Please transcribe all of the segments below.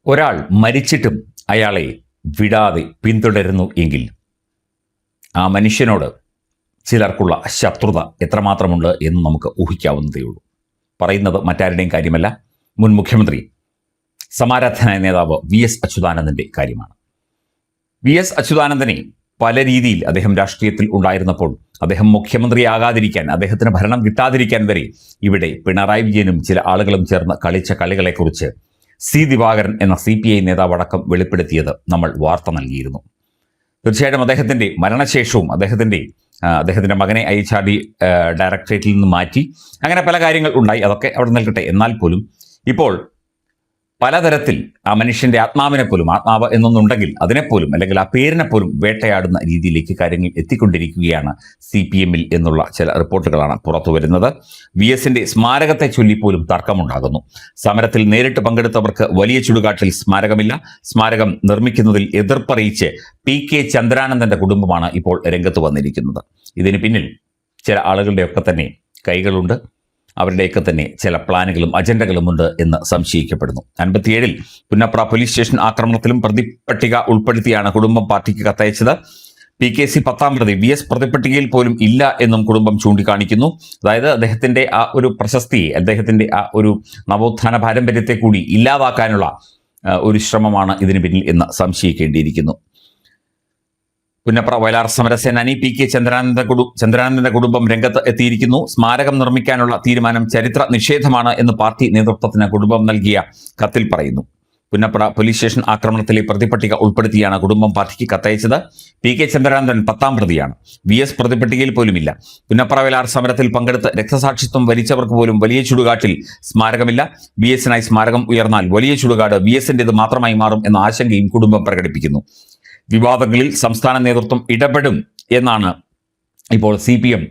ഒരാൾ മരിച്ചിട്ടും അയാളെ വിടാതെ പിന്തുടരുന്നു എങ്കിൽ ആ മനുഷ്യനോട് ചിലർക്കുള്ള ശത്രുത എത്രമാത്രമുണ്ട് എന്ന് നമുക്ക് ഊഹിക്കാവുന്നതേ ഉള്ളൂ. പറയുന്നത് മറ്റാരുടെയും കാര്യമല്ല, മുൻ മുഖ്യമന്ത്രി സമാരാധനായ നേതാവ് വി.എസ്. അച്യുതാനന്ദൻ്റെ കാര്യമാണ്. വി.എസ്. അച്യുതാനന്ദനെ പല രീതിയിൽ അദ്ദേഹം രാഷ്ട്രീയത്തിൽ ഉണ്ടായിരുന്നപ്പോൾ അദ്ദേഹം മുഖ്യമന്ത്രിയാകാതിരിക്കാൻ, അദ്ദേഹത്തിന് ഭരണം കിട്ടാതിരിക്കാൻ വരെ ഇവിടെ പിണറായി വിജയനും ചില ആളുകളും ചേർന്ന് കളിച്ച കളികളെക്കുറിച്ച് സി ദിവാകരൻ എന്ന CPI നേതാവടക്കം വെളിപ്പെടുത്തിയത് നമ്മൾ വാർത്ത നൽകിയിരുന്നു. തീർച്ചയായിട്ടും അദ്ദേഹത്തിൻ്റെ മരണശേഷവും അദ്ദേഹത്തിൻ്റെ മകനെ IHRD ഡയറക്ടറേറ്റിൽ നിന്ന് മാറ്റി, അങ്ങനെ പല കാര്യങ്ങൾ ഉണ്ടായി. അതൊക്കെ അവിടെ നിൽക്കട്ടെ. എന്നാൽ പോലും ഇപ്പോൾ പലതരത്തിൽ ആ മനുഷ്യൻ്റെ ആത്മാവ് എന്നൊന്നുണ്ടെങ്കിൽ അതിനെപ്പോലും, അല്ലെങ്കിൽ ആ പേരിനെപ്പോലും വേട്ടയാടുന്ന രീതിയിലേക്ക് കാര്യങ്ങൾ എത്തിക്കൊണ്ടിരിക്കുകയാണ് CPM-ൽ എന്നുള്ള ചില റിപ്പോർട്ടുകളാണ് പുറത്തു വരുന്നത്. VS-ന്റെ സ്മാരകത്തെ ചൊല്ലിപ്പോലും തർക്കമുണ്ടാകുന്നു. സമരത്തിൽ നേരിട്ട് പങ്കെടുത്തവർക്ക് വലിയ ചുടുകാട്ടിൽ സ്മാരകമില്ല. സ്മാരകം നിർമ്മിക്കുന്നതിൽ എതിർപ്പറിയിച്ച് PK ചന്ദ്രാനന്ദന്റെ കുടുംബമാണ് ഇപ്പോൾ രംഗത്ത് വന്നിരിക്കുന്നത്. ഇതിന് പിന്നിൽ ചില ആളുകളുടെയൊക്കെ തന്നെ കൈകളുണ്ട്, അവരുടെയൊക്കെ തന്നെ ചില പ്ലാനുകളും അജണ്ടകളുമുണ്ട് എന്ന് സംശയിക്കപ്പെടുന്നു. 57-ൽ പുന്നപ്ര പോലീസ് സ്റ്റേഷൻ ആക്രമണത്തിലും പ്രതിപട്ടിക ഉൾപ്പെടുത്തിയാണ് കുടുംബം പാർട്ടിക്ക് കത്തയച്ചത്. PKC 10-ാം പ്രതി VS പ്രതിപട്ടികയിൽ പോലും ഇല്ല എന്നും കുടുംബം ചൂണ്ടിക്കാണിക്കുന്നു. അതായത് അദ്ദേഹത്തിൻ്റെ ആ ഒരു പ്രശസ്തിയെ, അദ്ദേഹത്തിൻ്റെ ആ ഒരു നവോത്ഥാന പാരമ്പര്യത്തെ കൂടി ഇല്ലാതാക്കാനുള്ള ഒരു ശ്രമമാണ് ഇതിന് പിന്നിൽ എന്ന് സംശയിക്കേണ്ടിയിരിക്കുന്നു. പുന്നപ്ര വയലാർ സമരസേനാനി PK ചന്ദ്രാനന്ദന്റെ കുടുംബം രംഗത്ത് എത്തിയിരിക്കുന്നു. സ്മാരകം നിർമ്മിക്കാനുള്ള തീരുമാനം ചരിത്ര നിഷേധമാണ് എന്ന് പാർട്ടി നേതൃത്വത്തിന് കുടുംബം നൽകിയ കത്തിൽ പറയുന്നു. പുന്നപ്ര പോലീസ് സ്റ്റേഷൻ ആക്രമണത്തിലെ പ്രതിപട്ടിക ഉൾപ്പെടുത്തിയാണ് കുടുംബം പാർട്ടിക്ക് കത്തയച്ചത്. PK ചന്ദ്രാനന്ദൻ 10-ാം പ്രതിയാണ്. VS പ്രതിപട്ടികയിൽ പോലുമില്ല. പുന്നപ്ര വയലാർ സമരത്തിൽ പങ്കെടുത്ത് രക്തസാക്ഷിത്വം വരിച്ചവർക്ക് പോലും വലിയ ചുടുകാട്ടിൽ സ്മാരകമില്ല. VS-നായി സ്മാരകം ഉയർന്നാൽ വലിയ ചുടുകാട് VS-ന്റേത് മാത്രമായി മാറും എന്ന ആശങ്കയും കുടുംബം പ്രകടിപ്പിക്കുന്നു. വിവാദങ്ങളിൽ സംസ്ഥാന നേതൃത്വം ഇടപെടും എന്നാണ് ഇപ്പോൾ CPM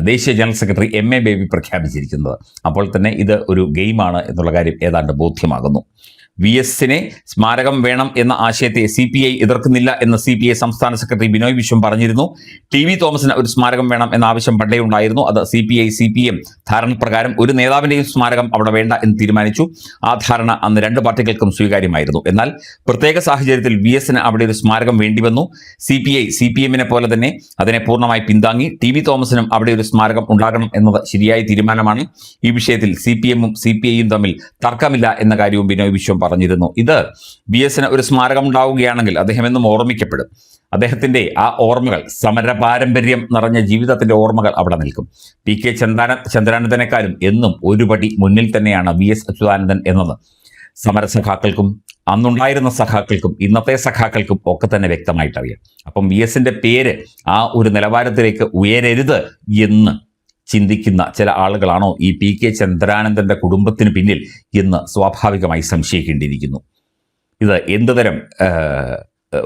ദേശീയ ജനറൽ സെക്രട്ടറി MA ബേബി പ്രഖ്യാപിച്ചിരിക്കുന്നത്. അപ്പോൾ തന്നെ ഇത് ഒരു ഗെയിമാണ് എന്നുള്ള കാര്യം ഏതാണ്ട് ബോധ്യമാകുന്നു. VS-നെ സ്മാരകം വേണം എന്ന ആശയത്തെ CPI എതിർക്കുന്നില്ല എന്ന് CPI സംസ്ഥാന സെക്രട്ടറി ബിനോയ് വിശ്വം പറഞ്ഞിരുന്നു. TV തോമസിന് ഒരു സ്മാരകം വേണം എന്ന ആവശ്യം പണ്ടേ ഉണ്ടായിരുന്നു. അത് CPM ധാരണ പ്രകാരം ഒരു നേതാവിൻ്റെയും സ്മാരകം അവിടെ വേണ്ട എന്ന് തീരുമാനിച്ചു. ആ ധാരണ അന്ന് രണ്ട് പാർട്ടികൾക്കും സ്വീകാര്യമായിരുന്നു. എന്നാൽ പ്രത്യേക സാഹചര്യത്തിൽ VS-ന് അവിടെ ഒരു സ്മാരകം വേണ്ടി വന്നു. CPM-നെ പോലെ തന്നെ അതിനെ പൂർണ്ണമായി പിന്താങ്ങി. TV തോമസിനും അവിടെ ഒരു സ്മാരകം ഉണ്ടാകണം എന്നത് ശരിയായ തീരുമാനമാണ്. ഈ വിഷയത്തിൽ CPM-ഉം CPI-യും തമ്മിൽ തർക്കമില്ല എന്ന കാര്യവും ബിനോയ് വിശ്വം പറഞ്ഞിരുന്നു. ഇത് VS-ന് ഒരു സ്മാരകം ഉണ്ടാവുകയാണെങ്കിൽ അദ്ദേഹം എന്നും ഓർമ്മിക്കപ്പെടും. അദ്ദേഹത്തിൻ്റെ ആ ഓർമ്മകൾ, സമര പാരമ്പര്യം നിറഞ്ഞ ജീവിതത്തിൻ്റെ ഓർമ്മകൾ അവിടെ നിൽക്കും. PK ചന്ദ്രാനന്ദനേക്കാളും എന്നും ഒരുപടി മുന്നിൽ തന്നെയാണ് VS അച്യുതാനന്ദൻ എന്നത് സമരസഖാക്കൾക്കും അന്നുണ്ടായിരുന്ന സഖാക്കൾക്കും ഇന്നത്തെ സഖാക്കൾക്കും ഒക്കെ തന്നെ വ്യക്തമായിട്ടറിയാം. അപ്പം VS-ന്റെ പേര് ആ ഒരു നിലവാരത്തിലേക്ക് ഉയരരുത് എന്ന് ചിന്തിക്കുന്ന ചില ആളുകളാണോ ഈ PK ചന്ദ്രാനന്ദന്റെ കുടുംബത്തിന് പിന്നിൽ എന്ന് സ്വാഭാവികമായി സംശയിക്കേണ്ടിയിരിക്കുന്നു. ഇത് എന്തുതരം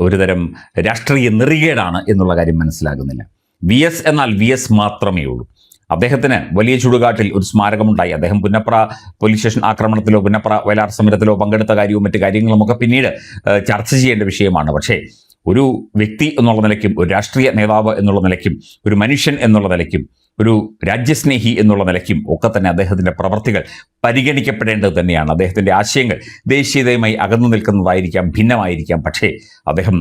ഒരുതരം രാഷ്ട്രീയ നെറികേടാണ് എന്നുള്ള കാര്യം മനസ്സിലാകുന്നില്ല. VS എന്നാൽ VS മാത്രമേ ഉള്ളൂ. അദ്ദേഹത്തിന് വലിയ ചുടുകാട്ടിൽ ഒരു സ്മാരകമുണ്ടായി. അദ്ദേഹം പുന്നപ്ര പോലീസ് സ്റ്റേഷൻ ആക്രമണത്തിലോ പുന്നപ്ര വയലാർ സമരത്തിലോ പങ്കെടുത്ത കാര്യവും മറ്റു കാര്യങ്ങളുമൊക്കെ പിന്നീട് ചർച്ച ചെയ്യേണ്ട വിഷയമാണ്. പക്ഷേ ഒരു വ്യക്തി എന്നുള്ള നിലയ്ക്കും, ഒരു രാഷ്ട്രീയ നേതാവ് എന്നുള്ള നിലയ്ക്കും, ഒരു മനുഷ്യൻ എന്നുള്ള നിലയ്ക്കും, ഒരു രാജ്യസ്നേഹി എന്നുള്ള നിലയ്ക്കും ഒക്കെ തന്നെ അദ്ദേഹത്തിൻ്റെ പ്രവർത്തികൾ പരിഗണിക്കപ്പെടേണ്ടത് തന്നെയാണ്. അദ്ദേഹത്തിൻ്റെ ആശയങ്ങൾ ദേശീയതയുമായി അകന്നു നിൽക്കുന്നതായിരിക്കാം, ഭിന്നമായിരിക്കാം. പക്ഷേ അദ്ദേഹം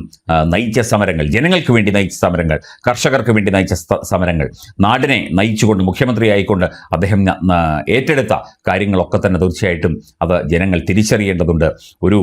നയിച്ച സമരങ്ങൾ, ജനങ്ങൾക്ക് വേണ്ടി നയിച്ച സമരങ്ങൾ, കർഷകർക്ക് വേണ്ടി നയിച്ച സമരങ്ങൾ, നാടിനെ നയിച്ചുകൊണ്ട് മുഖ്യമന്ത്രിയായിക്കൊണ്ട് അദ്ദേഹം ഏറ്റെടുത്ത കാര്യങ്ങളൊക്കെ തന്നെ തീർച്ചയായിട്ടും അത് ജനങ്ങൾ തിരിച്ചറിയേണ്ടതുണ്ട്. ഒരു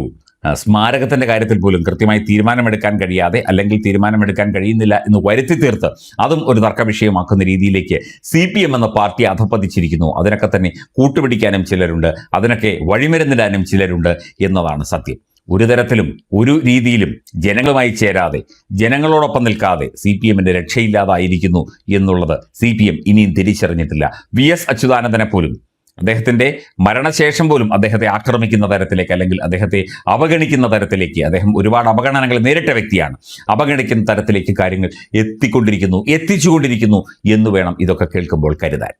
സ്മാരകത്തിൻ്റെ കാര്യത്തിൽ പോലും കൃത്യമായി തീരുമാനമെടുക്കാൻ കഴിയാതെ, അല്ലെങ്കിൽ തീരുമാനമെടുക്കാൻ കഴിയുന്നില്ല എന്ന് വരുത്തി തീർത്ത് അതും ഒരു തർക്ക വിഷയമാക്കുന്ന രീതിയിലേക്ക് CPM എന്ന പാർട്ടി അധപ്പതിച്ചിരിക്കുന്നു. അതിനൊക്കെ തന്നെ കൂട്ടുപിടിക്കാനും ചിലരുണ്ട്, അതിനൊക്കെ വഴിമരുന്നിടാനും ചിലരുണ്ട് എന്നതാണ് സത്യം. ഒരു തരത്തിലും ഒരു രീതിയിലും ജനങ്ങളുമായി ചേരാതെ, ജനങ്ങളോടൊപ്പം നിൽക്കാതെ CPM-ന്റെ രക്ഷയില്ലാതായിരിക്കുന്നു എന്നുള്ളത് CPM ഇനിയും തിരിച്ചറിഞ്ഞിട്ടില്ല. VS അച്യുതാനന്ദനെ പോലും അദ്ദേഹത്തിൻ്റെ മരണശേഷം പോലും അദ്ദേഹത്തെ ആക്രമിക്കുന്ന തരത്തിലേക്ക്, അല്ലെങ്കിൽ അദ്ദേഹത്തെ അവഗണിക്കുന്ന തരത്തിലേക്ക്, അദ്ദേഹം ഒരുപാട് അവഗണനകൾ നേരിട്ട വ്യക്തിയാണ്, അവഗണിക്കുന്ന തരത്തിലേക്ക് കാര്യങ്ങൾ എത്തിച്ചുകൊണ്ടിരിക്കുന്നു എന്ന് വേണം ഇതൊക്കെ കേൾക്കുമ്പോൾ കരുതാൻ.